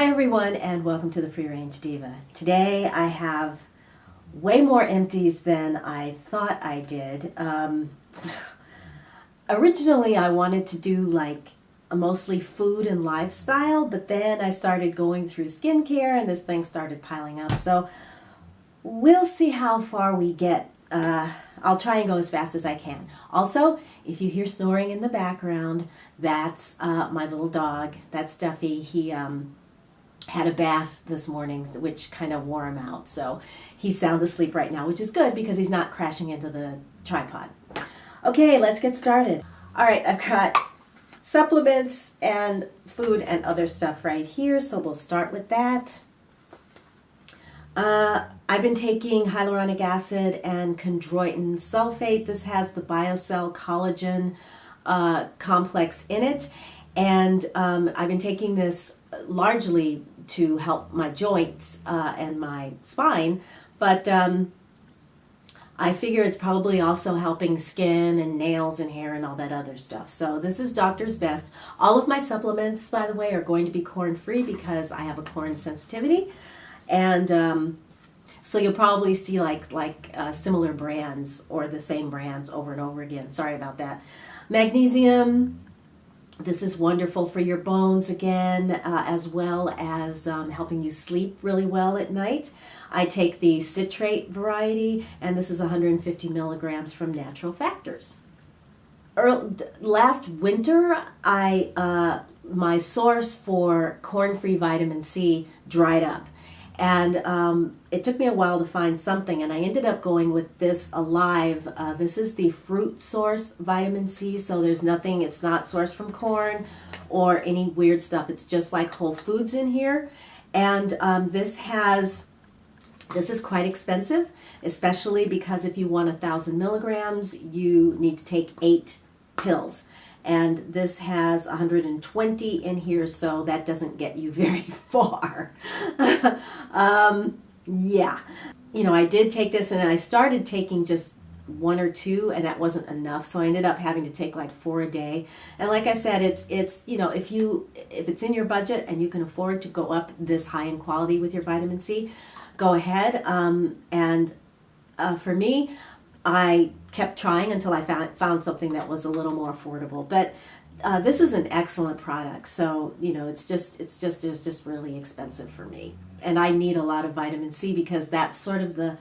Hi everyone and welcome to the Free Range Diva. Today I have way more empties than I thought I did. Originally I wanted to do like a mostly food and lifestyle, but then I started going through skincare and this thing started piling up. So we'll see how far we get. I'll try and go as fast as I can. Also, if you hear snoring in the background, that's my little dog. That's Duffy. He had a bath this morning, which kind of wore him out. So he's sound asleep right now, which is good because he's not crashing into the tripod. Okay, let's get started. All right, I've got supplements and food and other stuff right here, so we'll start with that. I've been taking hyaluronic acid and chondroitin sulfate. This has the BioCell collagen complex in it, and I've been taking this largely to help my joints and my spine, but I figure it's probably also helping skin and nails and hair and all that other stuff. So this is Doctor's Best. All of my supplements, by the way, are going to be corn-free because I have a corn sensitivity. And so you'll probably see like similar brands or the same brands over and over again. Sorry about that. Magnesium. This is wonderful for your bones again, as well as helping you sleep really well at night. I take the citrate variety, and this is 150 milligrams from Natural Factors. Last winter, my source for corn-free vitamin C dried up. And it took me a while to find something, and I ended up going with this Alive. This is the fruit source vitamin C, so there's nothing, it's not sourced from corn or any weird stuff. It's just like whole foods in here. And this is quite expensive, especially because if you want 1,000 milligrams, you need to take 8 pills. And this has 120 in here, so that doesn't get you very far. Yeah. You know, I did take this and I started taking just 1 or 2 and that wasn't enough. So I ended up having to take like 4 a day. And like I said, it's you know, if it's in your budget and you can afford to go up this high in quality with your vitamin C, go ahead. For me, I kept trying until I found something that was a little more affordable. But this is an excellent product, so you know it's just really expensive for me, and I need a lot of vitamin C because that's sort of the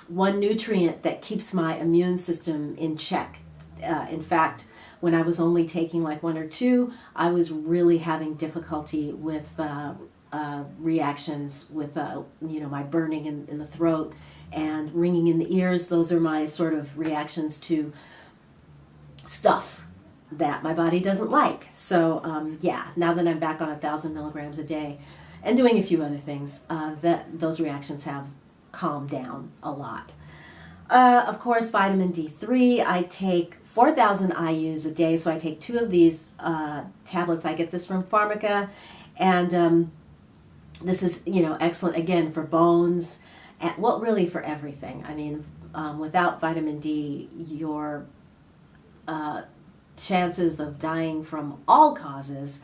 one nutrient that keeps my immune system in check. In fact, when I was only taking like 1 or 2, I was really having difficulty with reactions with you know, my burning in the throat and ringing in the ears. Those are my sort of reactions to stuff that my body doesn't like. So yeah, now that I'm back on 1,000 milligrams a day and doing a few other things, those reactions have calmed down a lot. Of course, vitamin D3, I take 4,000 IUs a day, so I take 2 of these tablets. I get this from Pharmaca, and this is, you know, excellent again for bones, and well, really for everything. I mean, without vitamin D, your chances of dying from all causes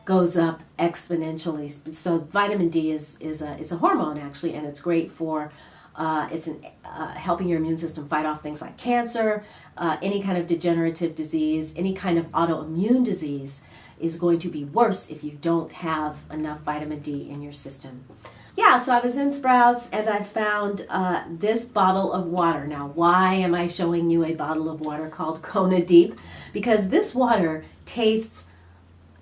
goes up exponentially. So vitamin D it's a hormone actually, and it's great for helping your immune system fight off things like cancer, any kind of degenerative disease, any kind of autoimmune disease is going to be worse if you don't have enough vitamin D in your system. Yeah, so I was in Sprouts and I found this bottle of water. Now, why am I showing you a bottle of water called Kona Deep? Because this water tastes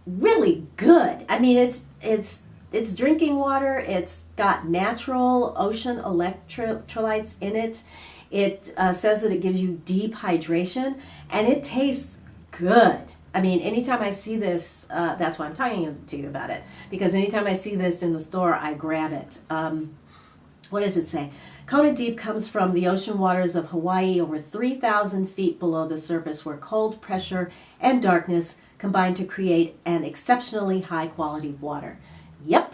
really good. I mean, it's drinking water. It's got natural ocean electrolytes in it. It says that it gives you deep hydration, and it tastes good. I mean, anytime I see this, that's why I'm talking to you about it, because anytime I see this in the store, I grab it. What does it say? Kona Deep comes from the ocean waters of Hawaii, over 3,000 feet below the surface, where cold, pressure, and darkness combine to create an exceptionally high quality water. Yep.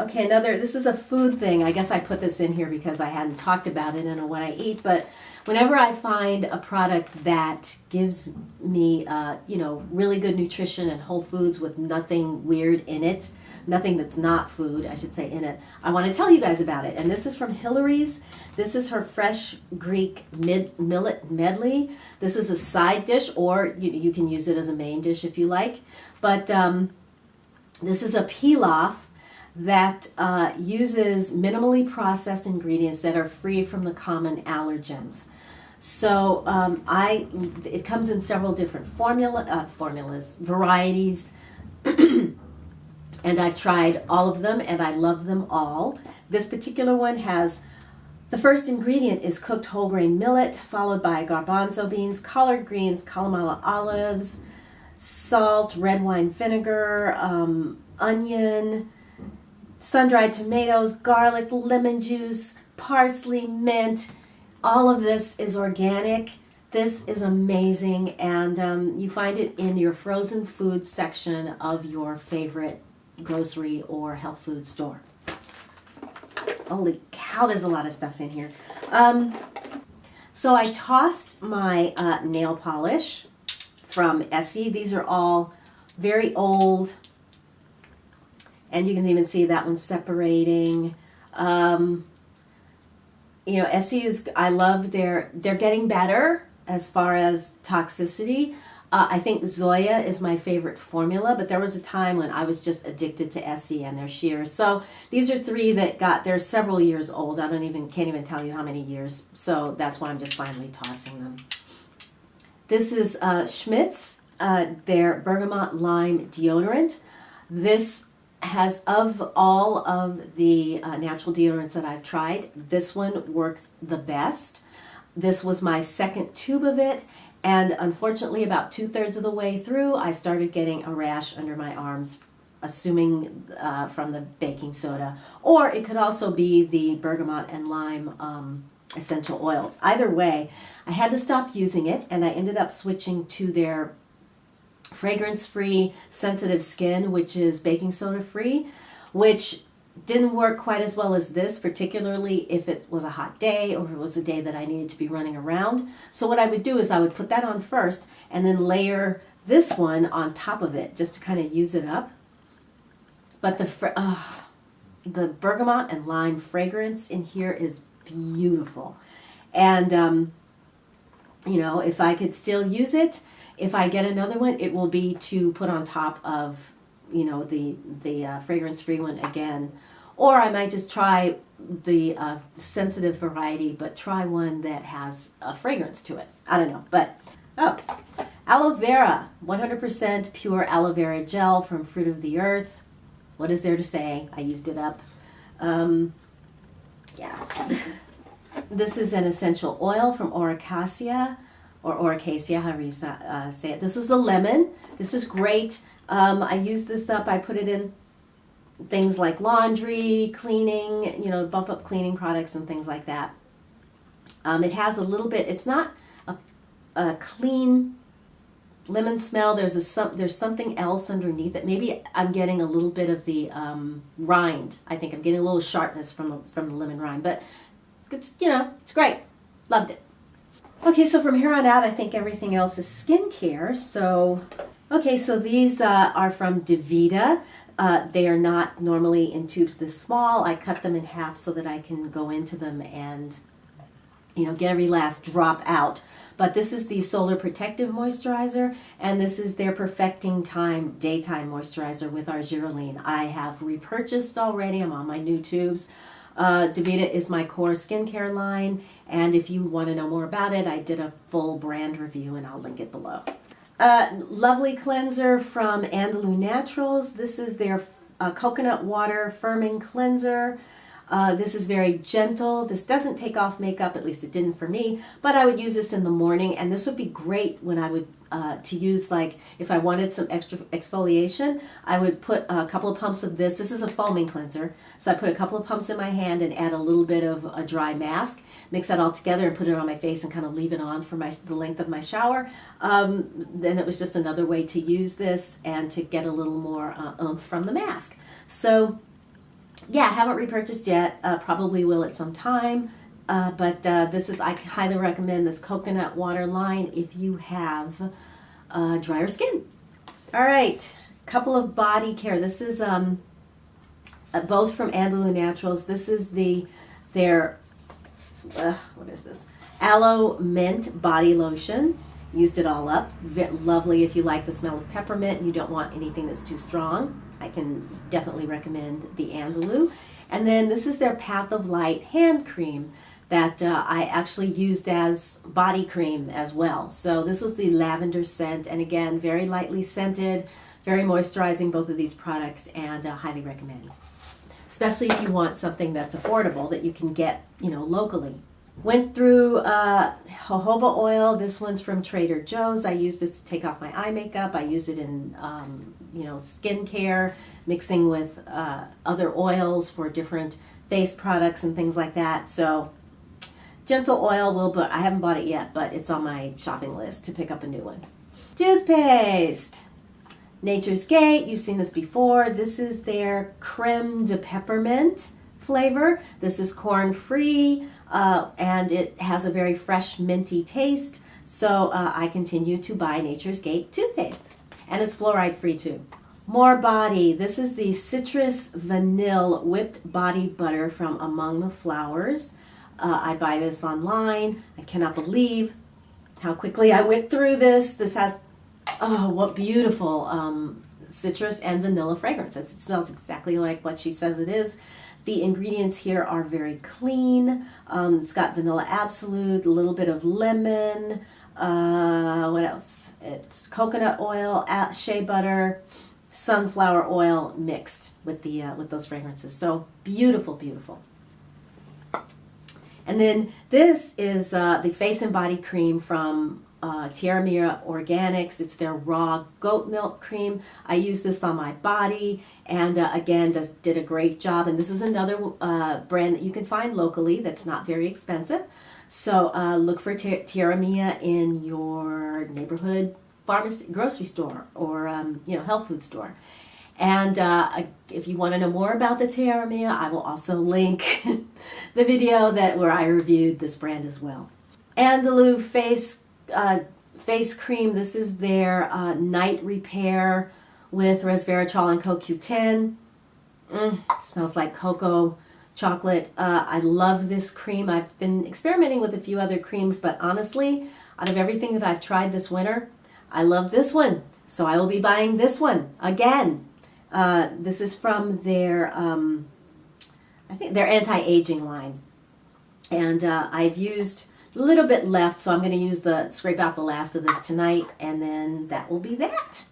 Okay, this is a food thing. I guess I put this in here because I hadn't talked about it in a What I Eat, but whenever I find a product that gives me, really good nutrition and whole foods with nothing weird in it, nothing that's not food, I should say, in it, I want to tell you guys about it. And this is from Hillary's. This is her fresh Greek millet medley. This is a side dish, or you can use it as a main dish if you like. But this is a pilaf that uses minimally processed ingredients that are free from the common allergens. So it comes in several different formulas, varieties, and I've tried all of them and I love them all. This particular one has, the first ingredient is cooked whole grain millet, followed by garbanzo beans, collard greens, kalamata olives, salt, red wine vinegar, onion, sun-dried tomatoes, garlic, lemon juice, parsley, mint. All of this is organic. This is amazing, and you find it in your frozen food section of your favorite grocery or health food store. Holy cow, there's a lot of stuff in here. So I tossed my nail polish from Essie. These are all very old, and you can even see that one separating. Essie is, I love they're getting better as far as toxicity. I think Zoya is my favorite formula, but there was a time when I was just addicted to Essie and their shears. So these are three that they're several years old. Can't even tell you how many years. So that's why I'm just finally tossing them. This is Schmidt's, their bergamot lime deodorant. This has, of all of the natural deodorants that I've tried, this one works the best. This was my second tube of it, and unfortunately about 2/3 of the way through I started getting a rash under my arms, assuming from the baking soda, or it could also be the bergamot and lime essential oils. Either way, I had to stop using it, and I ended up switching to their fragrance-free sensitive skin, which is baking soda free, which didn't work quite as well as this, particularly if it was a hot day or it was a day that I needed to be running around. So what I would do is I would put that on first and then layer this one on top of it just to kind of use it up. But the bergamot and lime fragrance in here is beautiful. And if I could still use it, if I get another one, it will be to put on top of, the fragrance-free one again. Or I might just try the sensitive variety, but try one that has a fragrance to it. I don't know, but, aloe vera, 100% pure aloe vera gel from Fruit of the Earth. What is there to say? I used it up. This is an essential oil from Oricacia, or Oricacia, however you say it. This is the lemon. This is great. I used this up. I put it in things like laundry, cleaning, bump up cleaning products and things like that. It has a little bit, it's not a clean lemon smell. There's something else underneath it. Maybe I'm getting a little bit of the rind. I think I'm getting a little sharpness from the lemon rind, but it's, it's great. Loved it. Okay, so from here on out, I think everything else is skincare. So these are from DeVita. They are not normally in tubes this small. I cut them in half so that I can go into them and, get every last drop out. But this is the Solar Protective Moisturizer, and this is their Perfecting Time Daytime Moisturizer with Argireline. I have repurchased already. I'm on my new tubes. DeVita is my core skincare line, and if you want to know more about it, I did a full brand review, and I'll link it below. Lovely cleanser from Andalou Naturals. This is their coconut water firming cleanser. This is very gentle. This doesn't take off makeup, at least it didn't for me, but I would use this in the morning, and this would be great when I would to use, like if I wanted some extra exfoliation, I would put a couple of pumps of this. This is a foaming cleanser, so I put a couple of pumps in my hand and add a little bit of a dry mask, mix that all together and put it on my face and kind of leave it on for the length of my shower. Then it was just another way to use this and to get a little more oomph from the mask. So Yeah, haven't repurchased yet. Probably will at some time. But I highly recommend this coconut water line if you have drier skin. All right, couple of body care. This is both from Andalou Naturals. This is their what is this? Aloe Mint Body Lotion. Used it all up. Lovely if you like the smell of peppermint and you don't want anything that's too strong. I can definitely recommend the Andalou. And then this is their Path of Light hand cream that I actually used as body cream as well. So this was the lavender scent, and again, very lightly scented, very moisturizing, both of these products, and highly recommend. Especially if you want something that's affordable that you can get, locally. Went through jojoba oil. This one's from Trader Joe's. I used it to take off my eye makeup. I use it in, skincare, mixing with other oils for different face products and things like that. So gentle oil but I haven't bought it yet, but it's on my shopping list to pick up a new one. Toothpaste. Nature's Gate. You've seen this before. This is their creme de peppermint flavor. This is corn-free, and it has a very fresh, minty taste. So I continue to buy Nature's Gate toothpaste. And it's fluoride-free too. More body. This is the Citrus Vanille Whipped Body Butter from Among the Flowers. I buy this online. I cannot believe how quickly I went through this. This has, what beautiful citrus and vanilla fragrances. It smells exactly like what she says it is. The ingredients here are very clean. It's got vanilla absolute, a little bit of lemon. What else? It's coconut oil, shea butter, sunflower oil mixed with with those fragrances. So beautiful, beautiful. And then this is the face and body cream from Tierra Mira Organics. It's their raw goat milk cream. I use this on my body, and again, did a great job. And this is another brand that you can find locally that's not very expensive. So look for Tierra Mira in your neighborhood pharmacy, grocery store, or health food store. And if you want to know more about the Tierra Mira, I will also link the video where I reviewed this brand as well. Andalou face cream. This is their night repair with resveratrol and CoQ10. Smells like cocoa chocolate. I love this cream. I've been experimenting with a few other creams, but honestly, out of everything that I've tried this winter, I love this one. So I will be buying this one again. This is from their, I think their anti-aging line. And I've used a little bit left, so I'm going to scrape out the last of this tonight, and then that will be that.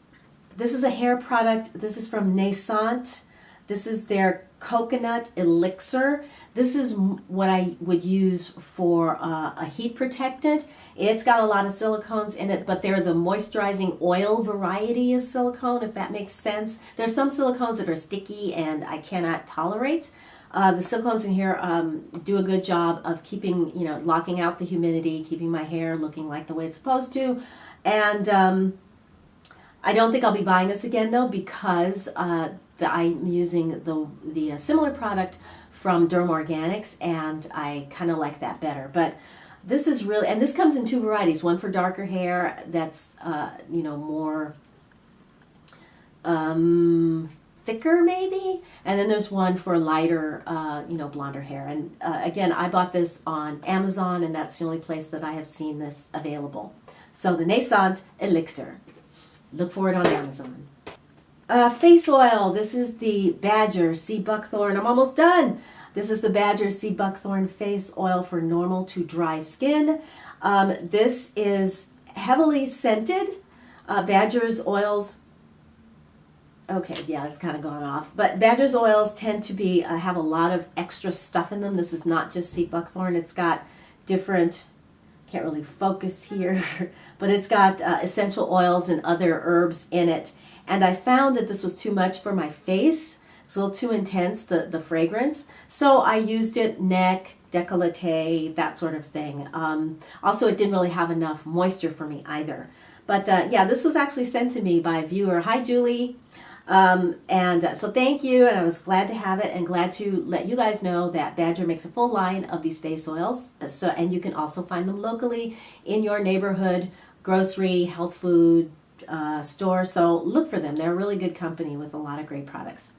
This is a hair product. This is from Naissant. This is their coconut elixir. This is what I would use for a heat protectant. It's got a lot of silicones in it, but they're the moisturizing oil variety of silicone, if that makes sense. There's some silicones that are sticky and I cannot tolerate. The silicones in here do a good job of keeping, locking out the humidity, keeping my hair looking like the way it's supposed to. And I don't think I'll be buying this again though, because I'm using the similar product from Derm Organics, and I kind of like that better. But this is really, and this comes in two varieties. One for darker hair that's more thicker maybe, and then there's one for lighter blonder hair. And again, I bought this on Amazon, and that's the only place that I have seen this available. So the Naissant Elixir. Look for it on Amazon. Face oil. This is the Badger Sea Buckthorn. I'm almost done. This is the Badger Sea Buckthorn face oil for normal to dry skin. This is heavily scented. Badger's oils. Okay, yeah, it's kind of gone off. But Badger's oils tend to be have a lot of extra stuff in them. This is not just sea buckthorn. It's got different, can't really focus here, but it's got essential oils and other herbs in it. And I found that this was too much for my face. It's a little too intense, the fragrance. So I used it neck, décolleté, that sort of thing. Also, it didn't really have enough moisture for me either. But yeah, this was actually sent to me by a viewer. Hi, Julie. So thank you, and I was glad to have it, and glad to let you guys know that Badger makes a full line of these face oils. So, and you can also find them locally in your neighborhood grocery, health food store. So look for them. They're a really good company with a lot of great products,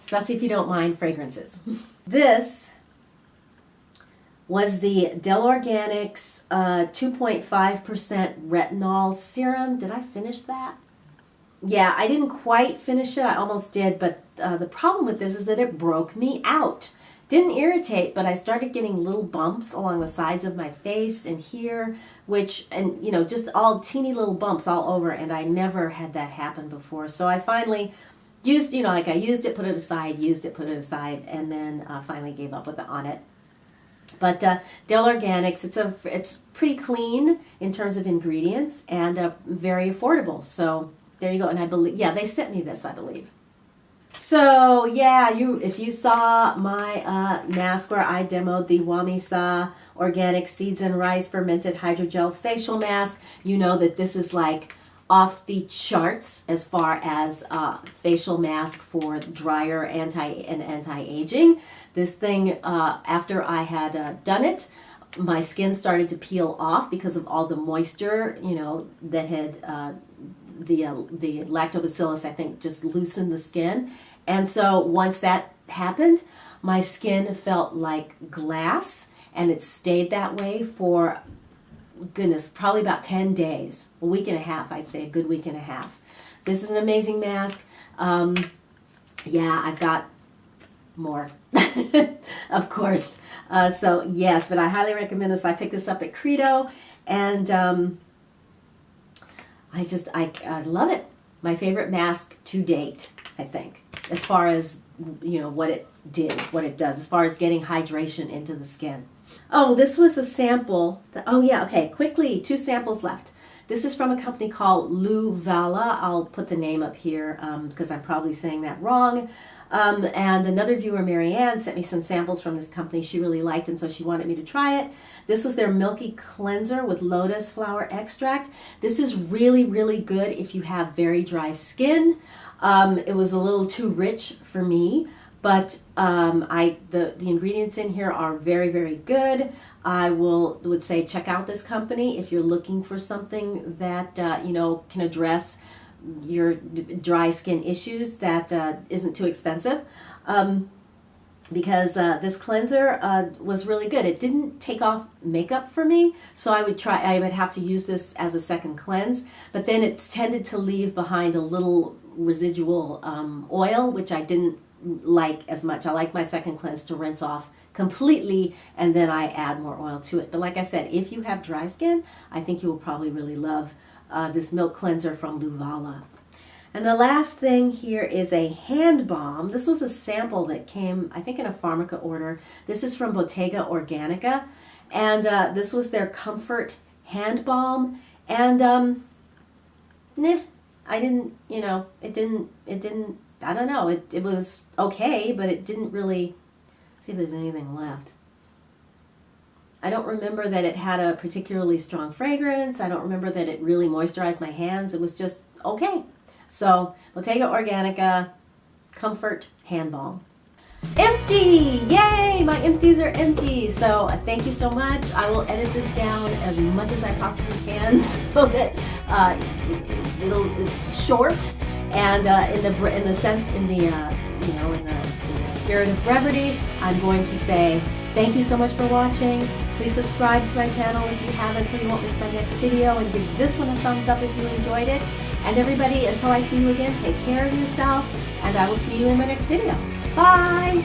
especially if you don't mind fragrances. This was the Del Organics 2.5% retinol serum. Did I finish that? Yeah, I didn't quite finish it. I almost did, but the problem with this is that it broke me out. Didn't irritate, but I started getting little bumps along the sides of my face and here, and just all teeny little bumps all over, and I never had that happen before. So I finally used, I used it, put it aside, used it, put it aside, and then finally gave up on it. But Del Organics, it's pretty clean in terms of ingredients and very affordable. So there you go. And I believe, they sent me this, I believe. So yeah, if you saw my mask where I demoed the Wamisa Organic Seeds and Rice Fermented Hydrogel Facial Mask, you know that this is like off the charts as far as facial mask for drier anti-aging. This thing, after I had done it, my skin started to peel off because of all the moisture, that had the lactobacillus, I think, just loosened the skin. And so once that happened, my skin felt like glass, and it stayed that way for, goodness, probably about 10 days, a week and a half, I'd say, a good week and a half. This is an amazing mask. I've got more, of course. So yes, but I highly recommend this. I picked this up at Credo, and I love it. My favorite mask to date, I think, as far as, what it does, as far as getting hydration into the skin. Oh, this was a sample. Quickly, 2 samples left. This is from a company called Luvala. I'll put the name up here because I'm probably saying that wrong. And another viewer, Marianne, sent me some samples from this company she really liked, and so she wanted me to try it. This was their Milky Cleanser with lotus flower extract. This is really, really good if you have very dry skin. It was a little too rich for me, but the ingredients in here are very, very good. I would say check out this company if you're looking for something that can address your dry skin issues that isn't too expensive. Because this cleanser was really good. It didn't take off makeup for me, so I would have to use this as a second cleanse, but then it's tended to leave behind a little residual oil, which I didn't like as much. I like my second cleanse to rinse off completely, and then I add more oil to it. But like I said, if you have dry skin, I think you will probably really love this milk cleanser from Luvala. And the last thing here is a hand balm. This was a sample that came, I think, in a Pharmaca order. This is from Bottega Organica, and this was their Comfort hand balm. And I didn't, I don't know. It was okay, but it didn't really. See if there's anything left. I don't remember that it had a particularly strong fragrance. I don't remember that it really moisturized my hands. It was just okay. So, Bottega Organica Comfort Hand Balm. Empty! Yay! My empties are empty. So, thank you so much. I will edit this down as much as I possibly can so that it's short and in the spirit of brevity, I'm going to say thank you so much for watching. Please subscribe to my channel if you haven't so you won't miss my next video, and give this one a thumbs up if you enjoyed it. And everybody, until I see you again, take care of yourself, and I will see you in my next video. Bye!